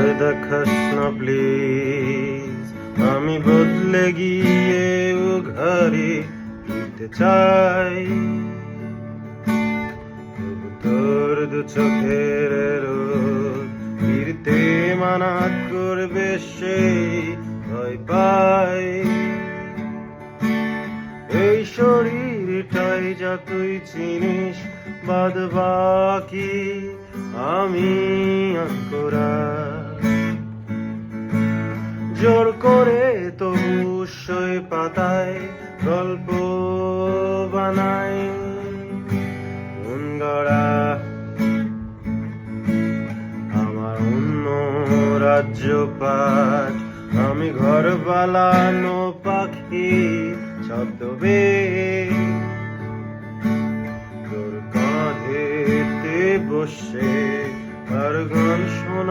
আর দেখাস না প্লিজ, আমি বদলে গিয়ে ও ঘরে ফিরতে চাই। তবু তোর দু চোখের রোদ ফিরতে মানা করবে সেই ভয় পাই। এই শরীরটাই যা তুই চিনিস, বাদ বাকি আমি আঙ্কুরা। জোর করে তবু সই পাতায় গল্প বানাই মন গড়া। আমার অন্য রাজ্য পাঠ, আমি ঘর বানানো পাখি ছদ্মবেশ। তোর কাঁধেতে বসে আর গান শোনা।